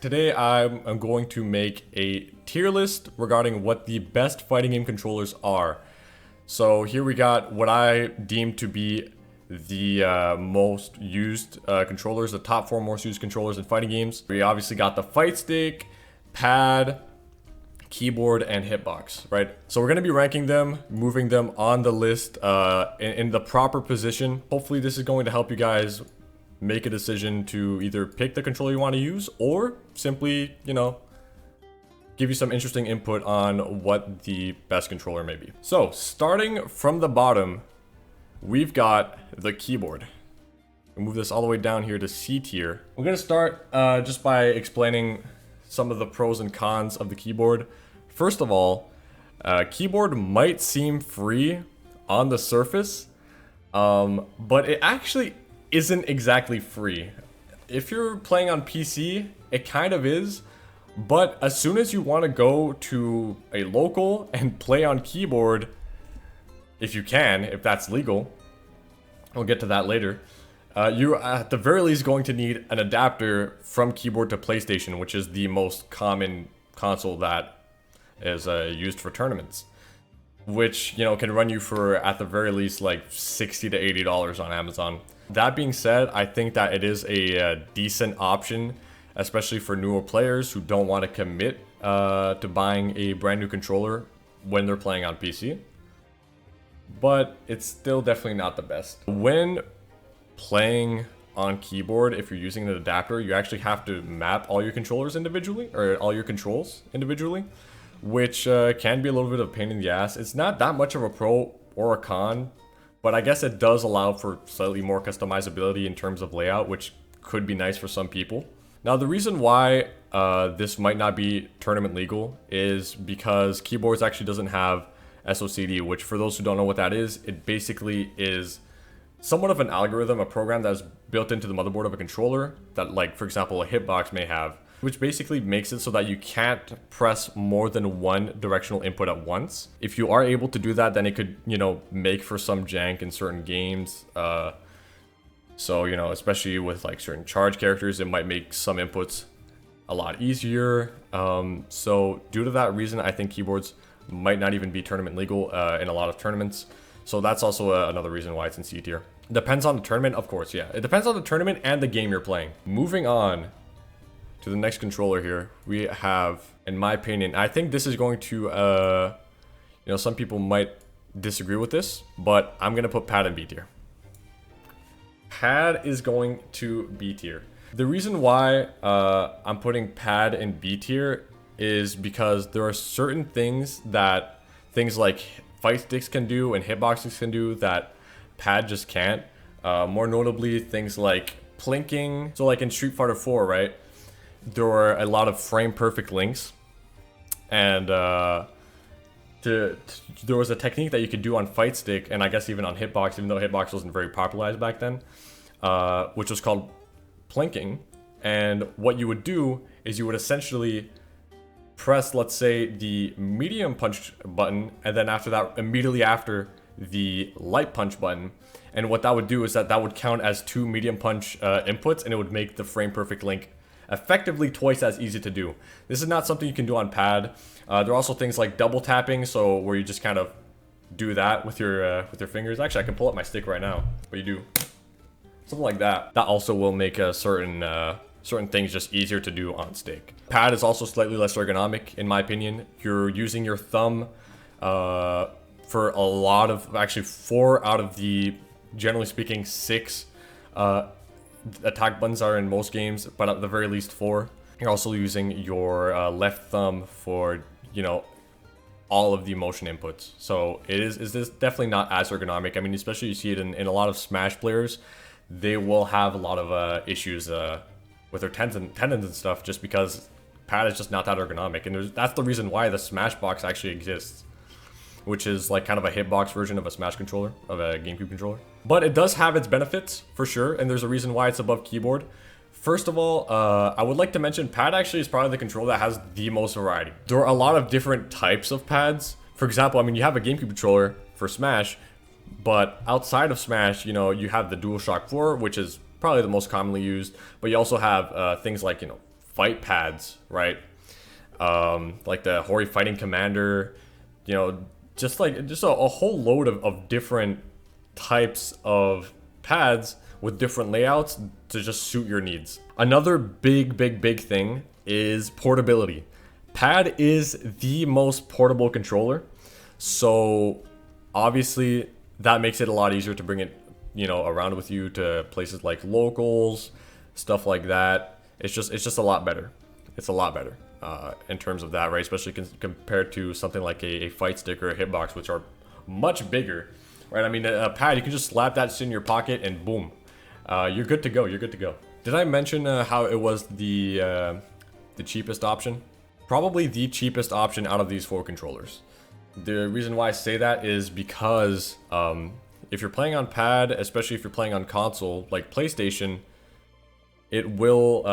Today I'm going to make a tier list regarding what the best fighting game controllers are. So here we got what I deem to be the most used controllers, the top 4 most used controllers in fighting games. We obviously got the fight stick, pad, keyboard, and hitbox, right? So we're going to be ranking them, moving them on the list in the proper position. Hopefully this is going to help you guys make a decision to either pick the controller you want to use or simply, give you some interesting input on what the best controller may be. So starting from the bottom, we've got the keyboard. We'll move this all the way down here to C tier. We're going to start just by explaining some of the pros and cons of the keyboard. First of all, keyboard might seem free on the surface, but it actually isn't exactly free. If you're playing on PC, it kind of is, but as soon as you want to go to a local and play on keyboard, if you can, if that's legal, we'll get to that later, you're at the very least going to need an adapter from keyboard to PlayStation, which is the most common console that is used for tournaments, which can run you for at the very least like $60 to $80 on Amazon. That being said, I think that it is a decent option, especially for newer players who don't want to commit to buying a brand new controller when they're playing on PC. But it's still definitely not the best. When playing on keyboard, if you're using an adapter, you actually have to map all your controllers individually, or all your controls individually, which can be a little bit of a pain in the ass. It's not that much of a pro or a con, but I guess it does allow for slightly more customizability in terms of layout, which could be nice for some people. Now, the reason why this might not be tournament legal is because keyboards actually doesn't have SOCD, which for those who don't know what that is, it basically is somewhat of an algorithm, a program that is built into the motherboard of a controller that, like, for example, a Hitbox may have, which basically makes it so that you can't press more than one directional input at once. If you are able to do that, then it could, make for some jank in certain games. So, especially with like certain charge characters, it might make some inputs a lot easier. So due to that reason, I think keyboards might not even be tournament legal in a lot of tournaments. So that's also another reason why it's in C tier. Depends on the tournament, of course, yeah. It depends on the tournament and the game you're playing. Moving on to the next controller here, we have, in my opinion, I think this is going to, some people might disagree with this, but I'm going to put pad in B tier. Pad is going to B tier. The reason why I'm putting pad in B tier is because there are certain things that things like fight sticks can do and hitboxes can do that pad just can't. More notably, things like plinking. So like in Street Fighter 4, right? There were a lot of frame perfect links, and there was a technique that you could do on fight stick, and I guess even on hitbox, even though hitbox wasn't very popularized back then, which was called plinking. And what you would do is you would essentially press, let's say, the medium punch button, and then after that, immediately after, the light punch button. And what that would do is that would count as 2 medium punch inputs, and it would make the frame perfect link effectively twice as easy to do. This is not something you can do on pad. There are also things like double tapping, so where you just kind of do that with your fingers. Actually, I can pull up my stick right now, but you do something like that. That also will make certain things just easier to do on stick. Pad is also slightly less ergonomic, in my opinion. You're using your thumb for a lot of, actually 4 out of the, generally speaking, 6 attack buttons are in most games, but at the very least 4. You're also using your left thumb for, all of the motion inputs. So is this definitely not as ergonomic. I mean, especially you see it in a lot of Smash players. They will have a lot of issues with their tendons and stuff, just because pad is just not that ergonomic. And that's the reason why the smashbox actually exists, which is like kind of a hitbox version of a Smash controller, of a GameCube controller. But it does have its benefits, for sure, and there's a reason why it's above keyboard. First of all, I would like to mention pad actually is probably the controller that has the most variety. There are a lot of different types of pads. For example, I mean, you have a GameCube controller for Smash, but outside of Smash, you have the DualShock 4, which is probably the most commonly used, but you also have things like, fight pads, right? Like the Hori Fighting Commander, you know, just a whole load of different types of pads with different layouts to just suit your needs. Another big thing is portability. Pad is the most portable controller, so obviously that makes it a lot easier to bring it, you know, around with you to places like locals, stuff like that. It's just a lot better. It's a lot better in terms of that, right? Especially compared to something like a fight stick or a hitbox, which are much bigger, right? I mean, a pad, you can just slap that shit in your pocket and boom, you're good to go. You're good to go. Did I mention how it was the cheapest option? Probably the cheapest option out of these 4 controllers. The reason why I say that is because if you're playing on pad, especially if you're playing on console like PlayStation, it will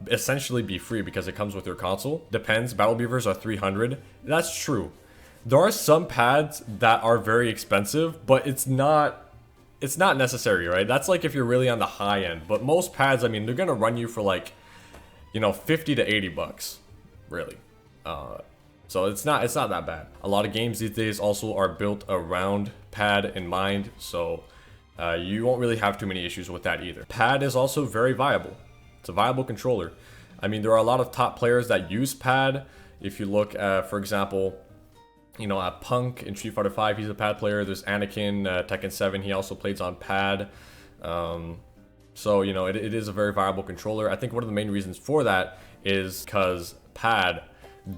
essentially be free because it comes with your console. Depends, Battle Beavers are 300. That's true. There are some pads that are very expensive, but it's not necessary, right? That's like if you're really on the high end. But most pads, I mean, they're gonna run you for like, you know, 50 to 80 bucks, really. So it's not that bad. A lot of games these days also are built around pad in mind, so you won't really have too many issues with that either. Pad is also very viable. It's a viable controller. I mean, there are a lot of top players that use pad. If you look at, for example, you know, at Punk in Street Fighter 5, he's a pad player. There's Anakin, Tekken 7, he also plays on pad. So, you know, it is a very viable controller. I think one of the main reasons for that is because pad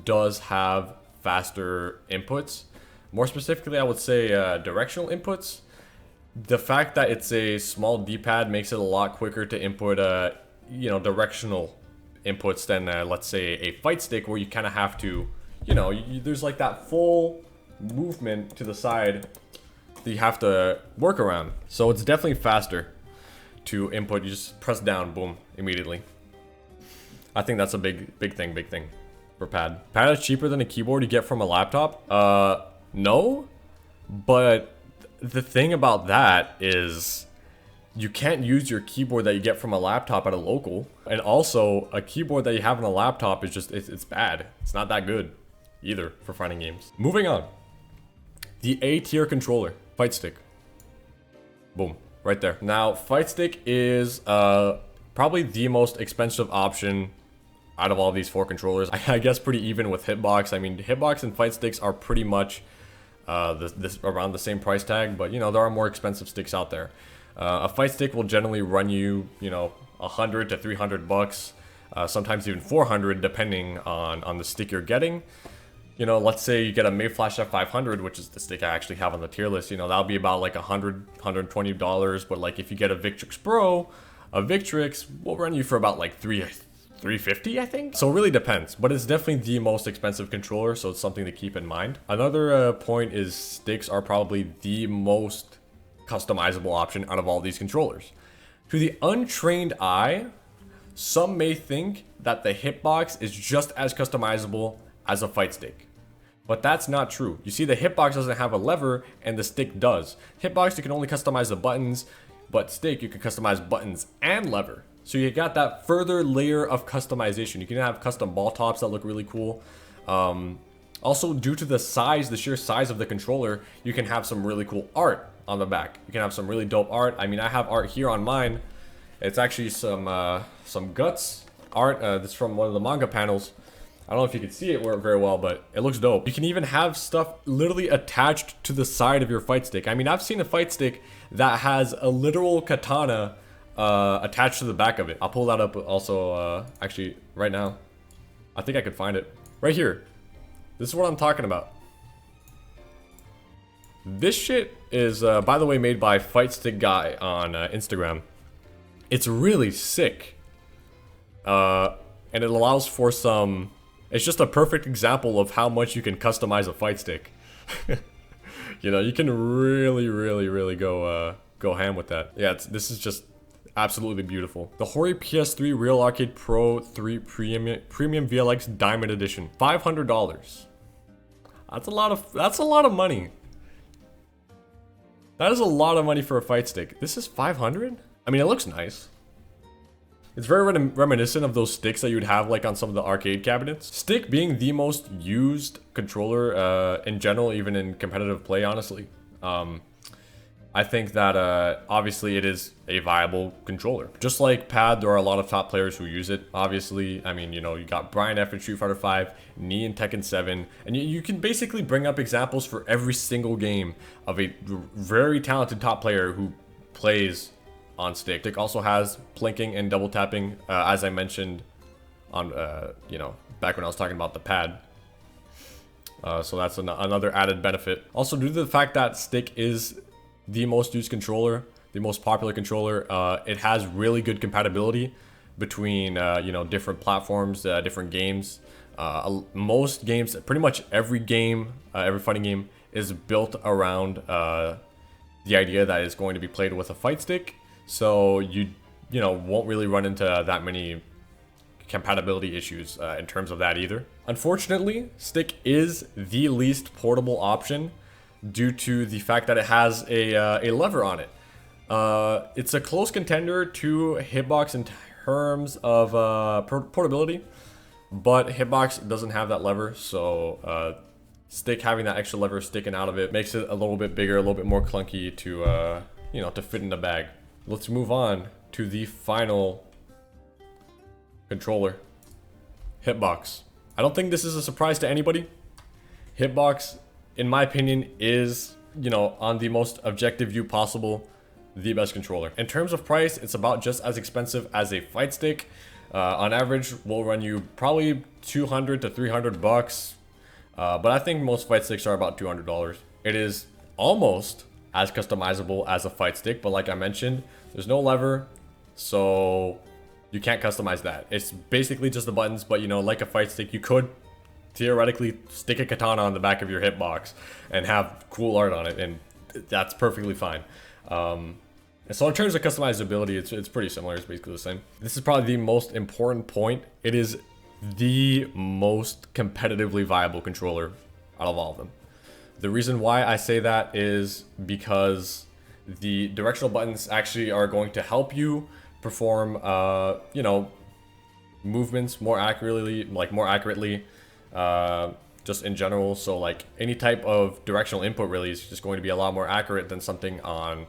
does have faster inputs. More specifically, I would say directional inputs. The fact that it's a small D-pad makes it a lot quicker to input, you know, directional inputs than, let's say, a fight stick where you kind of have to, you know, there's like that full movement to the side that you have to work around. So it's definitely faster to input. You just press down, boom, immediately. I think that's a big thing for pad. Pad is cheaper than a keyboard you get from a laptop. No, but the thing about that is you can't use your keyboard that you get from a laptop at a local. And also a keyboard that you have on a laptop is just, it's bad. It's not that good either for fighting games. Moving on. The A tier controller, fight stick. Boom, right there. Now, fight stick is probably the most expensive option out of all these 4 controllers. I guess pretty even with Hitbox. I mean, Hitbox and fight sticks are pretty much around the same price tag, but you know, there are more expensive sticks out there. A fight stick will generally run you, you know, 100 to 300 bucks, sometimes even 400 depending on the stick you're getting. You know, let's say you get a Mayflash F500, which is the stick I actually have on the tier list, you know, that'll be about like $100, $120, but like if you get a Victrix Pro, a Victrix will run you for about like $350, I think. So it really depends, but it's definitely the most expensive controller, so it's something to keep in mind. Another point is sticks are probably the most customizable option out of all these controllers. To the untrained eye, some may think that the Hitbox is just as customizable as a fight stick, but that's not true. You see, the Hitbox doesn't have a lever and the stick does. Hitbox, you can only customize the buttons, but stick, you can customize buttons and lever. So you got that further layer of customization. You can have custom ball tops that look really cool. Also, due to the size, the sheer size of the controller, you can have some really cool art on the back. You can have some really dope art. I mean, I have art here on mine. It's actually some Guts art. That's from one of the manga panels. I don't know if you can see it very well, but it looks dope. You can even have stuff literally attached to the side of your fight stick. I mean, I've seen a fight stick that has a literal katana attached to the back of it. I'll pull that up also, actually, right now. I think I could find it. Right here. This is what I'm talking about. This shit is, by the way, made by Fight Stick Guy on Instagram. It's really sick. And it allows for some... It's just a perfect example of how much you can customize a fight stick. You know, you can really go ham with that. Yeah, this is just absolutely beautiful. The Hori PS3 Real Arcade Pro 3 Premium VLX Diamond Edition, $500. That's a lot of money. That is a lot of money for a fight stick. This is 500? I mean, it looks nice. It's very reminiscent of those sticks that you'd have like on some of the arcade cabinets. Stick being the most used controller in general, even in competitive play, honestly. I think that obviously it is a viable controller. Just like pad, there are a lot of top players who use it. Obviously, I mean, you know, you got Brian F in Street Fighter 5, Knee in Tekken 7, and you can basically bring up examples for every single game of a very talented top player who plays on stick. Stick also has plinking and double tapping, as I mentioned on, you know, back when I was talking about the pad. So that's another added benefit. Also, due to the fact that stick is the most used controller, the most popular controller, it has really good compatibility between you know, different platforms, different games. Most games, pretty much every game, every fighting game is built around the idea that it's going to be played with a fight stick. So you know, won't really run into that many compatibility issues in terms of that either. Unfortunately, stick is the least portable option due to the fact that it has a lever on it. It's a close contender to Hitbox in terms of portability, but Hitbox doesn't have that lever, so stick having that extra lever sticking out of it makes it a little bit bigger, a little bit more clunky to you know, to fit in the bag. Let's move on to the final controller, Hitbox. I don't think this is a surprise to anybody. Hitbox, in my opinion, is, you know, on the most objective view possible, the best controller. In terms of price, it's about just as expensive as a fight stick. On average, will run you probably 200 to 300 bucks. But I think most fight sticks are about $200. It is almost as customizable as a fight stick, but like I mentioned, there's no lever, so you can't customize that. It's basically just the buttons, but you know, like a fight stick, you could theoretically stick a katana on the back of your Hitbox and have cool art on it, and that's perfectly fine. And so in terms of customizability, it's pretty similar. It's basically the same. This is probably the most important point. It is the most competitively viable controller out of all of them. The reason why I say that is because the directional buttons actually are going to help you perform, you know, movements more accurately, just in general. So like any type of directional input really is just going to be a lot more accurate than something on,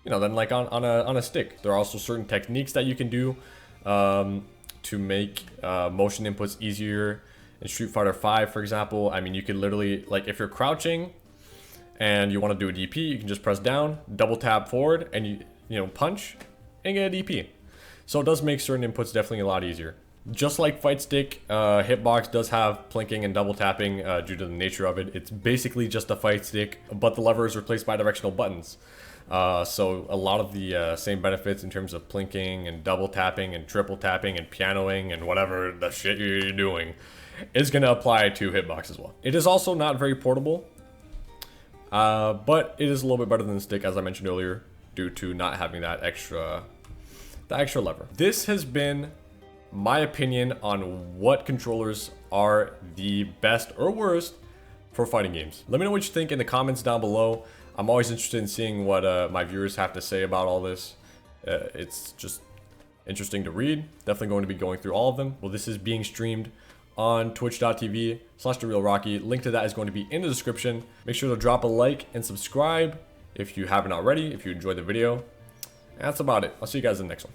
you know, than like on a stick. There are also certain techniques that you can do to make motion inputs easier. In Street Fighter 5, for example, I mean, you can literally, like, if you're crouching and you want to do a DP, you can just press down, double tap forward, and you know, punch and get a DP. So it does make certain inputs definitely a lot easier. Just like fight stick, Hitbox does have plinking and double tapping due to the nature of it. It's basically just a fight stick, but the lever is replaced by directional buttons. So a lot of the same benefits in terms of plinking and double tapping and triple tapping and pianoing and whatever the shit you're doing is going to apply to Hitbox as well. It is also not very portable, but it is a little bit better than the stick, as I mentioned earlier, due to not having that extra lever. This has been my opinion on what controllers are the best or worst for fighting games. Let me know what you think in the comments down below. I'm always interested in seeing what my viewers have to say about all this. It's just interesting to read. Definitely going to be going through all of them. Well, this is being streamed on twitch.tv/TheRealRocky. Link to that is going to be in the description. Make sure to drop a like and subscribe if you haven't already, if you enjoyed the video. And that's about it. I'll see you guys in the next one.